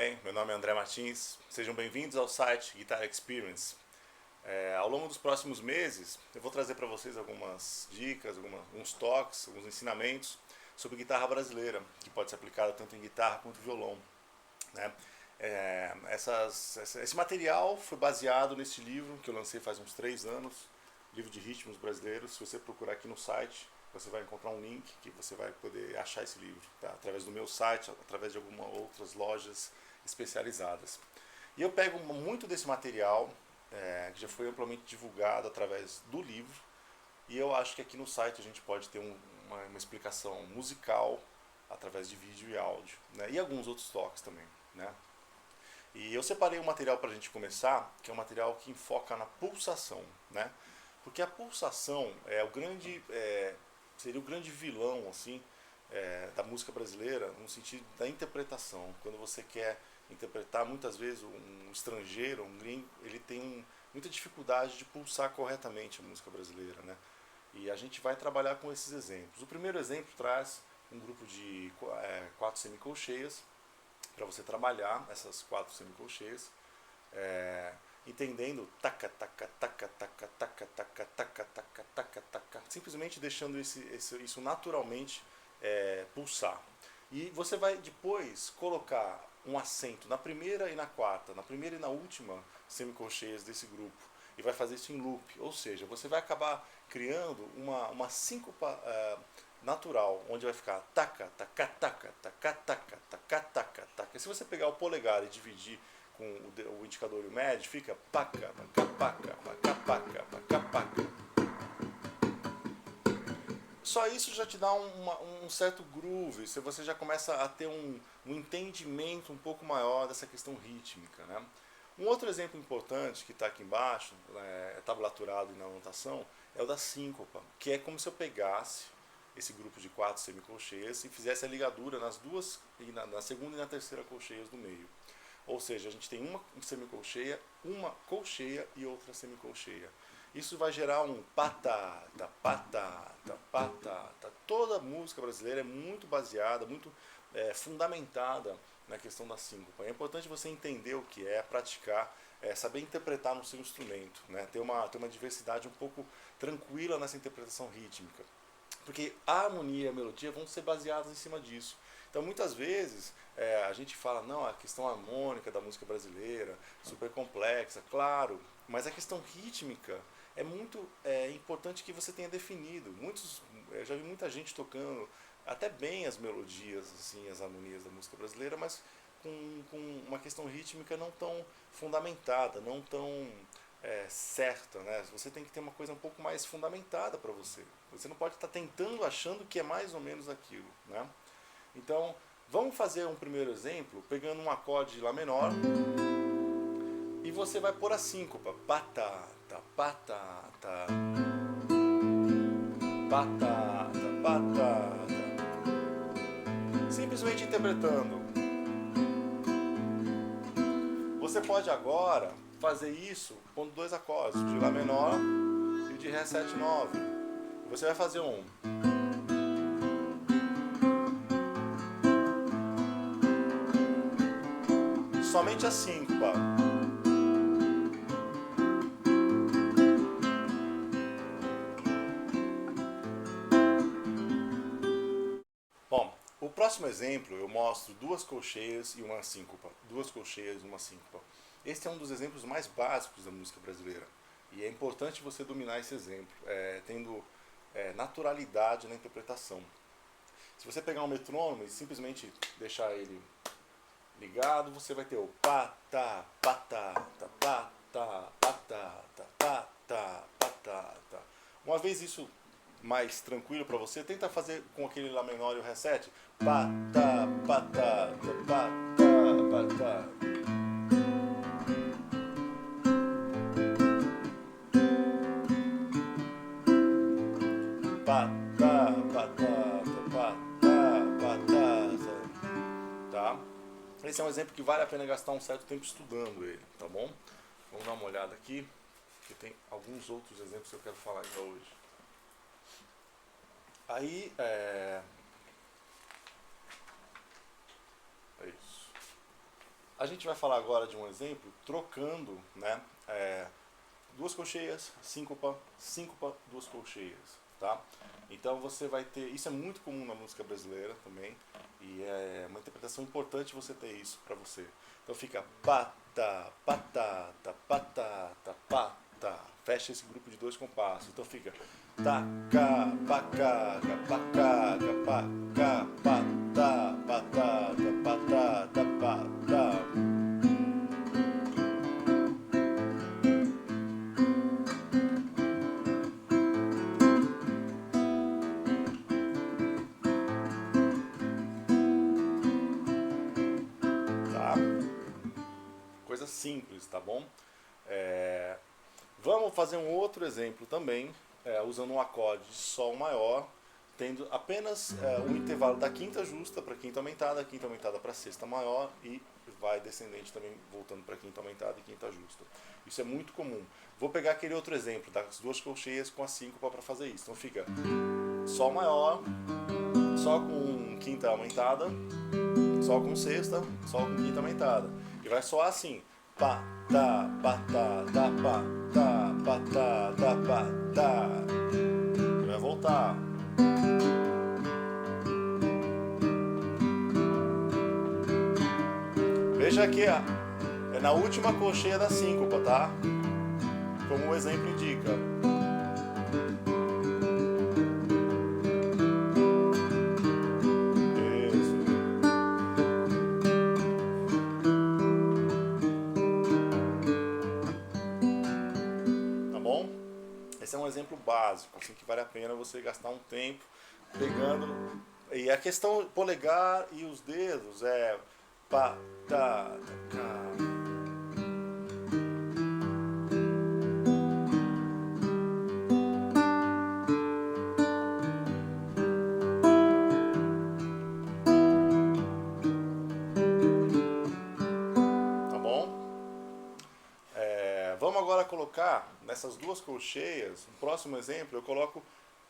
bem? Meu nome é André Martins. Sejam bem-vindos ao site Guitar Experience. Ao longo dos próximos meses, eu vou trazer para vocês algumas dicas, alguns toques, alguns ensinamentos sobre guitarra brasileira, que pode ser aplicada tanto em guitarra quanto violão, né? Esse material foi baseado nesse livro que eu lancei faz uns 3 anos, livro de ritmos brasileiros. Se você procurar aqui no site, você vai encontrar um link que você vai poder achar esse livro, tá? Através do meu site, através de algumas outras lojas especializadas. E eu pego muito desse material, que já foi amplamente divulgado através do livro, e eu acho que aqui no site a gente pode ter uma explicação musical através de vídeo e áudio, né? E alguns outros toques também, né? E eu separei um material para a gente começar, que é um material que enfoca na pulsação, né? Porque a pulsação seria o grande vilão, assim, da música brasileira, no sentido da interpretação. Quando você quer interpretar, muitas vezes um estrangeiro, um gringo, ele tem muita dificuldade de pulsar corretamente a música brasileira, né? E a gente vai trabalhar com esses exemplos. O primeiro exemplo traz um grupo de 4 semicolcheias, para você trabalhar essas 4 semicolcheias, entendendo taca, taca, taca, taca, taca, taca, taca, taca, taca, taca, simplesmente deixando isso naturalmente pulsar. E você vai depois colocar um acento na primeira e na quarta, na primeira e na última semicolcheias desse grupo, e vai fazer isso em loop, ou seja, você vai acabar criando uma síncopa natural, onde vai ficar taca, taca, taca, taca, taca, taca, taca, taca. Se você pegar o polegar e dividir com o indicador e o médio, fica paca, paca, paca, paca, paca, paca, paca. Só isso já te dá um certo groove, você já começa a ter um entendimento um pouco maior dessa questão rítmica, né? Um outro exemplo importante que está aqui embaixo, tabulaturado na anotação, é o da síncopa, que é como se eu pegasse esse grupo de 4 semicolcheias e fizesse a ligadura nas duas, na segunda e na terceira colcheias do meio. Ou seja, a gente tem uma semicolcheia, uma colcheia e outra semicolcheia. Isso vai gerar um patata, patata, patata. Toda a música brasileira é muito baseada, muito fundamentada na questão da síncopa. É importante você entender o que é, praticar, saber interpretar no seu instrumento, né? Ter uma diversidade um pouco tranquila nessa interpretação rítmica. Porque a harmonia e a melodia vão ser baseadas em cima disso. Então, muitas vezes, a gente fala, não, a questão harmônica da música brasileira, super complexa, claro, mas a questão rítmica é muito importante que você tenha definido. Eu já vi muita gente tocando até bem as melodias, assim, as harmonias da música brasileira, mas com uma questão rítmica não tão fundamentada, não tão certa, né? Você tem que ter uma coisa um pouco mais fundamentada para você. Você não pode estar tentando achando que é mais ou menos aquilo, né? Então, vamos fazer um primeiro exemplo pegando um acorde de Lá menor e você vai pôr a síncopa, patata, patata, patata, patata, simplesmente interpretando. Você pode agora fazer isso pondo 2 acordes, o de Lá menor e o de Ré 7, 9. Você vai fazer um. Somente a síncopa. Bom, o próximo exemplo eu mostro 2 colcheias e uma síncopa. 2 colcheias e uma síncopa. Este é um dos exemplos mais básicos da música brasileira. E é importante você dominar esse exemplo, tendo naturalidade na interpretação. Se você pegar um metrônomo e simplesmente deixar ele ligado, você vai ter o patá, patata, patá, patata, patá, patata. Uma vez isso mais tranquilo para você, tenta fazer com aquele Lá menor e o Ré 7. Patá, patata, patá, patá. Patá, patata, patá, patata. Tá? Esse é um exemplo que vale a pena gastar um certo tempo estudando ele, tá bom? Vamos dar uma olhada aqui, que tem alguns outros exemplos que eu quero falar ainda hoje. Aí, é isso. A gente vai falar agora de um exemplo trocando, né, duas colcheias, síncopa, síncopa, duas colcheias, tá? Então você vai ter, isso é muito comum na música brasileira também, e é uma interpretação importante você ter isso para você. Então fica pata, patata, patata, pata. Fecha esse grupo de dois compassos. Então fica taca, pacaca, pacaca, paca, pata, patata, patata, pata. Tá? Coisa simples, tá bom? Vamos fazer um outro exemplo também, usando um acorde de Sol maior, tendo apenas um intervalo da quinta justa para quinta aumentada para sexta maior e vai descendente também voltando para quinta aumentada e quinta justa. Isso é muito comum. Vou pegar aquele outro exemplo das duas colcheias com a síncopa para fazer isso. Então fica Sol maior, Sol com quinta aumentada, Sol com sexta, Sol com quinta aumentada. E vai soar assim: pá, tá, pá, tá, pá, tá, pá, tá, pá, tá. E vai voltar. Veja aqui, é na última colcheia da síncopa, tá? Como o exemplo indica. Esse é um exemplo básico, assim, que vale a pena você gastar um tempo pegando. E a questão polegar e os dedos é pá, tá, cá. Tá bom? Vamos agora colocar nessas duas colcheias, no próximo exemplo eu coloco,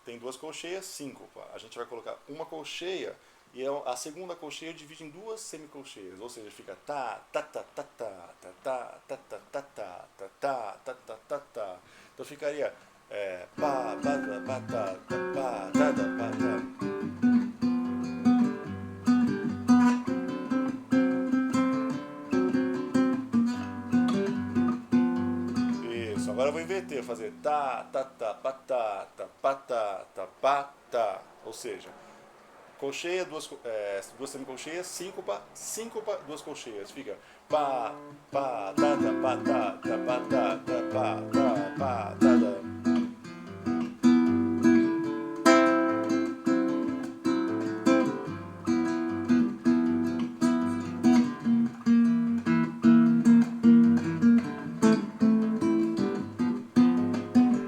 tem duas colcheias, síncopa. A gente vai colocar uma colcheia e a segunda colcheia eu divido em duas semicolcheias, ou seja, fica tá, tá, tá, tá, tá, tá, tá, tá, tá, tá, tá, tá, tá, tá, tá, tá. Então ficaria pá, pá, pá, tá, pá, tá, pá, tá. Agora eu vou inverter, fazer tá, tá, tá, patata, patata, pata. Ou seja, colcheia, duas semicolcheias, síncopa, síncopa, duas colcheias. Fica pá, pá, tata, patata, patata, pá, tá, pá, tada.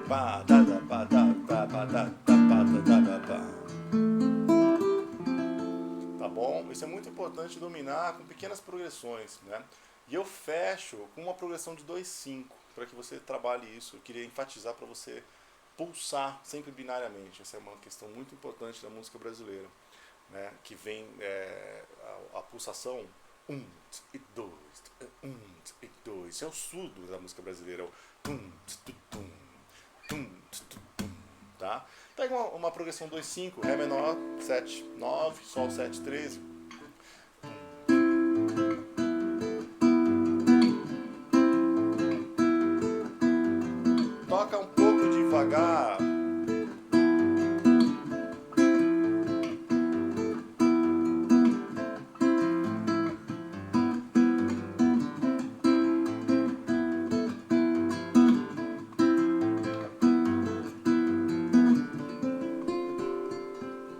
Pá, tada, patata, patata, patata, pá. Tá bom? Isso é muito importante dominar com pequenas progressões, né? E eu fecho com uma progressão de 2/5 para que você trabalhe isso. Eu queria enfatizar para você pulsar sempre binariamente. Essa é uma questão muito importante da música brasileira, né? Que vem a pulsação 1 e 2, 1 e 2. Isso é o surdo da música brasileira, é o tum, tum, tum, tum, tum, tá? Pega uma progressão 2/5, Ré menor, 7, 9, Sol 7, 13. Toca um pouco devagar.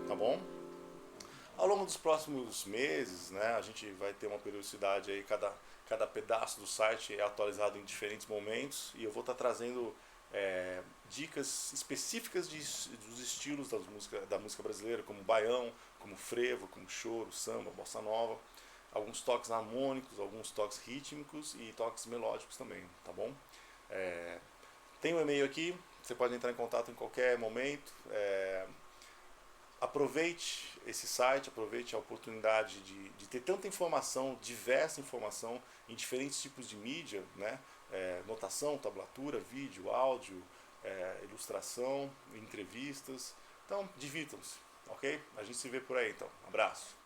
Tá bom? Ao longo dos próximos meses, né, a gente vai ter uma periodicidade aí, cada pedaço do site é atualizado em diferentes momentos e eu vou estar trazendo dicas específicas dos estilos da música brasileira, como baião, como frevo, como choro, samba, bossa nova, alguns toques harmônicos, alguns toques rítmicos e toques melódicos também, tá bom? Tem um e-mail aqui, você pode entrar em contato em qualquer momento. Aproveite esse site, aproveite a oportunidade de ter tanta informação, diversa informação, em diferentes tipos de mídia, né? Notação, tablatura, vídeo, áudio, ilustração, entrevistas. Então, divirtam-se, ok? A gente se vê por aí então. Abraço.